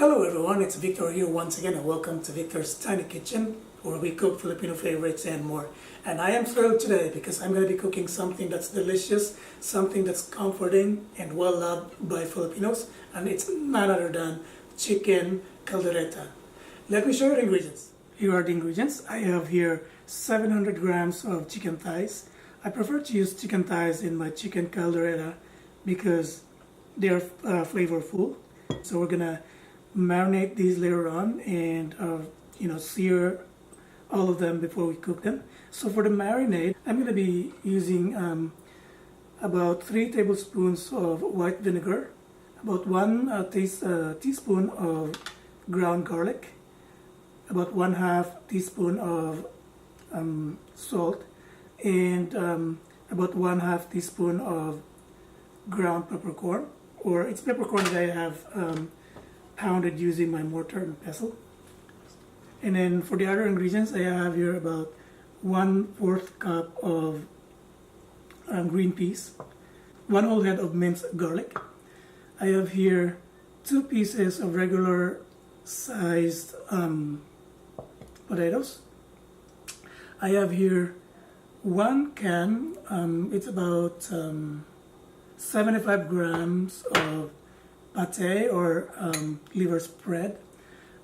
Hello everyone, it's Victor here once again and welcome to Victor's Tiny Kitchen where we cook Filipino favorites and more. And I am thrilled today because I'm going to be cooking something that's delicious, something that's comforting and well loved by Filipinos, and it's none other than chicken caldereta. Let me show you the ingredients. Here are the ingredients. I have here 700 grams of chicken thighs. I prefer to use chicken thighs in my chicken caldereta because they're flavorful. So we're gonna marinate these later on and sear all of them before we cook them. So for the marinade, I'm going to be using about 3 tablespoons of white vinegar, about 1 teaspoon of ground garlic, about 1/2 teaspoon of salt, and about 1/2 teaspoon of ground peppercorn, or it's peppercorn that I have pounded using my mortar and pestle. And then for the other ingredients, I have here about 1/4 cup of green peas, 1 whole head of minced garlic. I have here 2 pieces of regular sized potatoes. I have here 1 can, it's about 75 grams of pate or liver spread.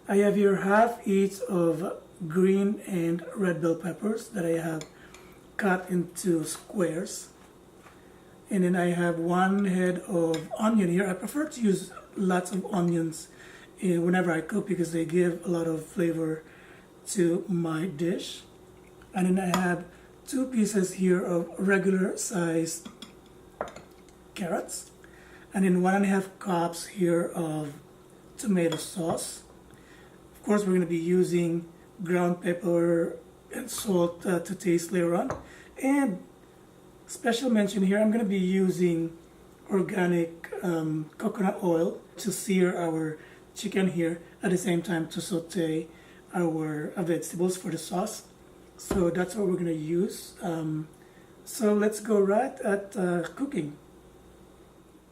I have here 1/2 each of green and red bell peppers that I have cut into squares. And then I have 1 head of onion here. I prefer to use lots of onions whenever I cook because they give a lot of flavor to my dish. And then I have 2 pieces here of regular sized carrots. And then 1.5 cups here of tomato sauce. Of course, we're going to be using ground pepper and salt to taste later on. And special mention here, I'm going to be using organic coconut oil to sear our chicken here at the same time to saute our vegetables for the sauce. So that's what we're going to use. So let's go right at cooking.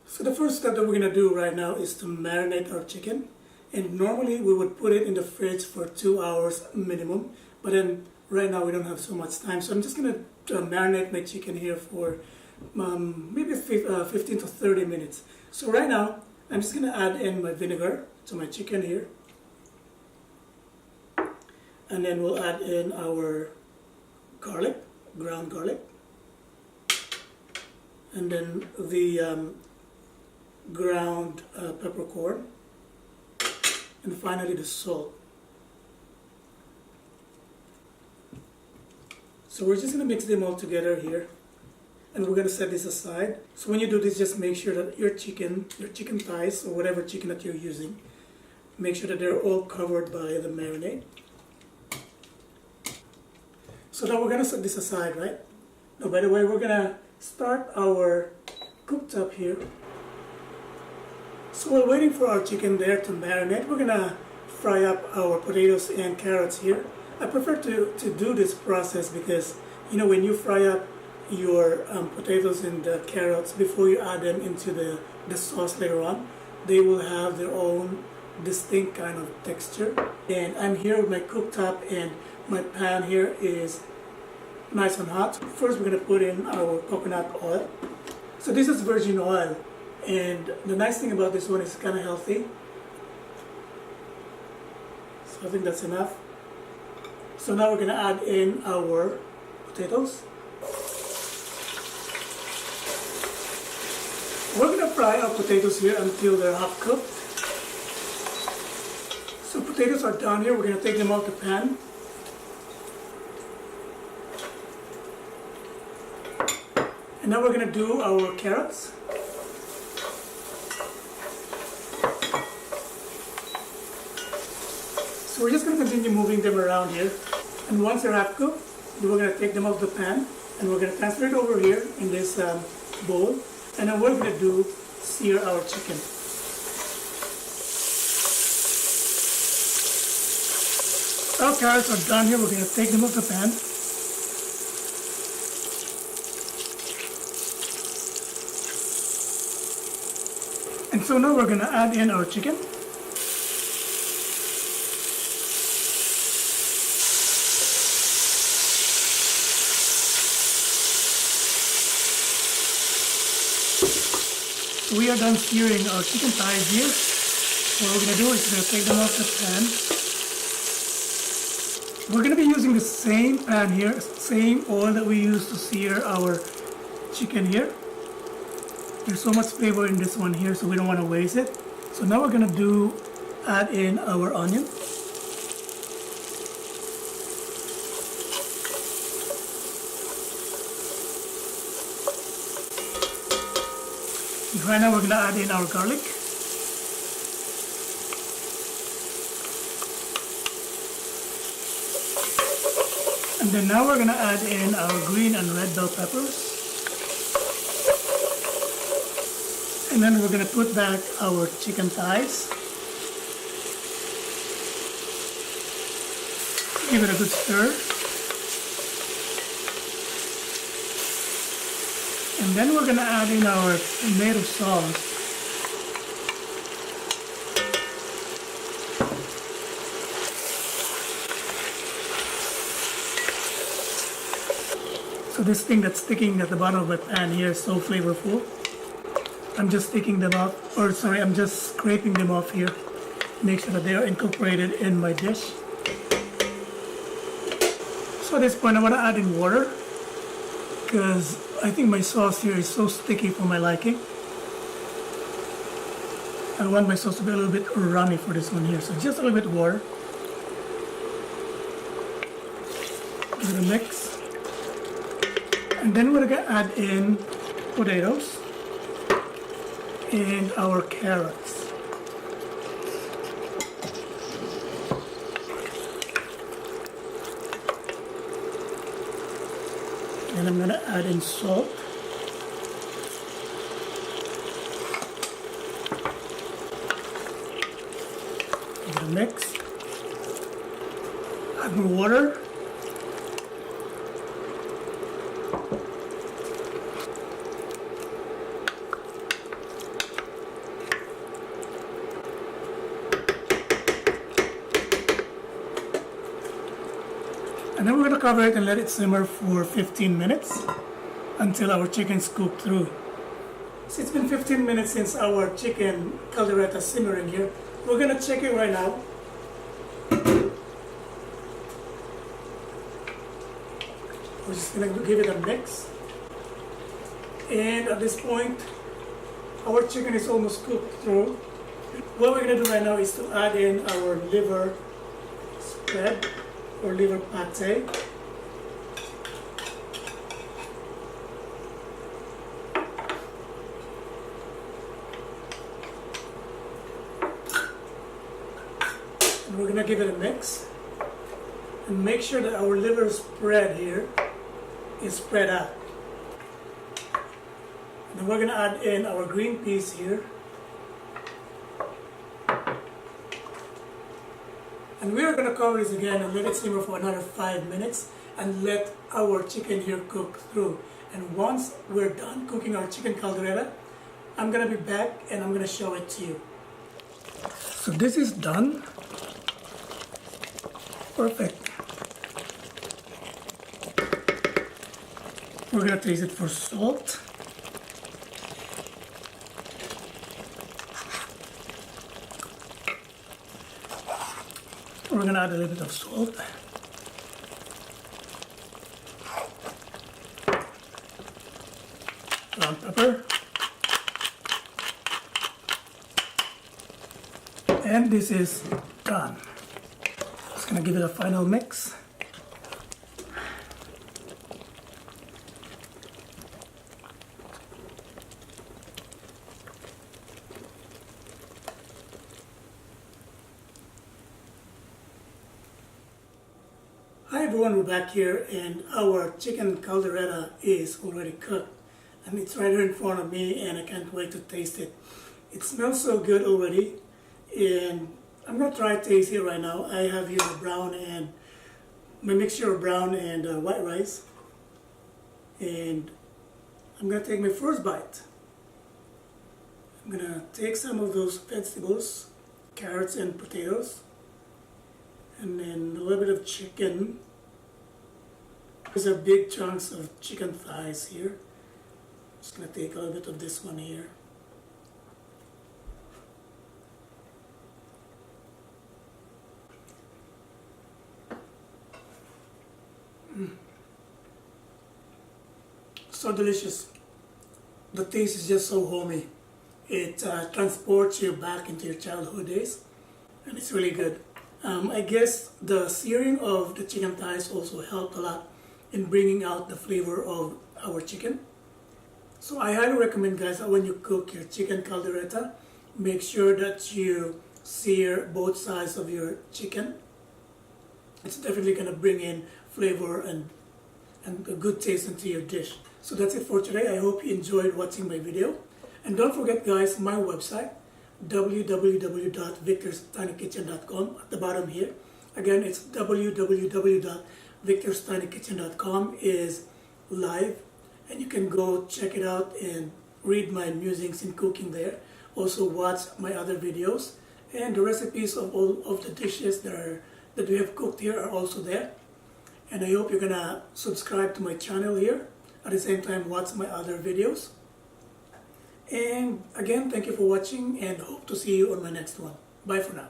So the first step that we're going to do right now is to marinate our chicken. And normally we would put it in the fridge for 2 hours minimum. But then right now we don't have so much time. So I'm just going to marinate my chicken here for maybe 15 to 30 minutes. So right now I'm just going to add in my vinegar to my chicken here. And then we'll add in our garlic, ground garlic. And then the ground peppercorn, and finally the salt. So we're just going to mix them all together here, and we're going to set this aside. So when you do this, just make sure that your chicken thighs or whatever chicken that you're using, make sure that they're all covered by the marinade. So now we're going to set this aside, right? Now, by the way, we're going to start our cooktop here. So while waiting for our chicken there to marinate, we're gonna fry up our potatoes and carrots here. I prefer to do this process because, you know, when you fry up your potatoes and the carrots before you add them into the sauce later on, they will have their own distinct kind of texture. And I'm here with my cooktop and my pan here is nice and hot. First, we're gonna put in our coconut oil. So this is virgin oil. And the nice thing about this one is kind of healthy. So I think that's enough. So now we're going to add in our potatoes. We're going to fry our potatoes here until they're half cooked. So potatoes are done here. We're going to take them out of the pan. And now we're going to do our carrots. So we're just going to continue moving them around here. And once they're half cooked, we're going to take them off the pan and we're going to transfer it over here in this bowl. And then we're going to do sear our chicken. Our carrots are done here. We're going to take them off the pan. And so now we're going to add in our chicken. So we are done searing our chicken thighs here. What we're going to do is we're going to take them off the pan. We're going to be using the same pan here, same oil that we use to sear our chicken here. There's so much flavor in this one here, so we don't want to waste it. So now we're going to add in our onion. Right now we're going to add in our garlic. And then now we're going to add in our green and red bell peppers. And then we're going to put back our chicken thighs. Give it a good stir. And then we're going to add in our tomato sauce. So this thing that's sticking at the bottom of my pan here is so flavorful. I'm just taking them off, or sorry, I'm just scraping them off here. Make sure that they are incorporated in my dish. So at this point I want to add in water, because I think my sauce here is so sticky for my liking. I want my sauce to be a little bit runny for this one here, so just a little bit of water. Give it a mix. And then we're going to add in potatoes and our carrots. And I'm going to add in salt. Give it a mix. Add more water. And then we're going to cover it and let it simmer for 15 minutes until our chicken's cooked through. So it's been 15 minutes since our chicken caldereta simmering here. We're going to check it right now. We're just going to give it a mix. And at this point, our chicken is almost cooked through. What we're going to do right now is to add in our liver spread or liver pate. And we're going to give it a mix and make sure that our liver spread here is spread out. And then we're going to add in our green peas here. And we are going to cover this again and let it simmer for another 5 minutes and let our chicken here cook through. And once we're done cooking our chicken caldereta, I'm going to be back and I'm going to show it to you. So this is done. Perfect. We're going to taste it for salt. We're going to add a little bit of salt. Ground pepper. And this is done. Just going to give it a final mix. Hi everyone, we're back here and our chicken caldereta is already cooked and it's right here in front of me and I can't wait to taste it. It smells so good already and I'm going to try to taste it right now. I have here brown and my mixture of brown and white rice, and I'm going to take my first bite. I'm going to take some of those vegetables, carrots and potatoes, and then a little bit of chicken. These are big chunks of chicken thighs here. Just going to take a little bit of this one here. So delicious. The taste is just so homey. It transports you back into your childhood days, and it's really good. I guess the searing of the chicken thighs also helped a lot in bringing out the flavor of our chicken. So I highly recommend, guys, that when you cook your chicken caldereta, make sure that you sear both sides of your chicken. It's definitely going to bring in flavor and a good taste into your dish. So that's it for today. I hope you enjoyed watching my video. And don't forget, guys, my website, www.victorstinyKitchen.com, at the bottom here. Again, it's www.victorstinyKitchen.com is live, and you can go check it out and read my musings in cooking there. Also watch my other videos, and the recipes of all of the dishes that we have cooked here are also there. And I hope you're gonna subscribe to my channel here, at the same time watch my other videos. And again, thank you for watching, and hope to see you on my next one. Bye for now.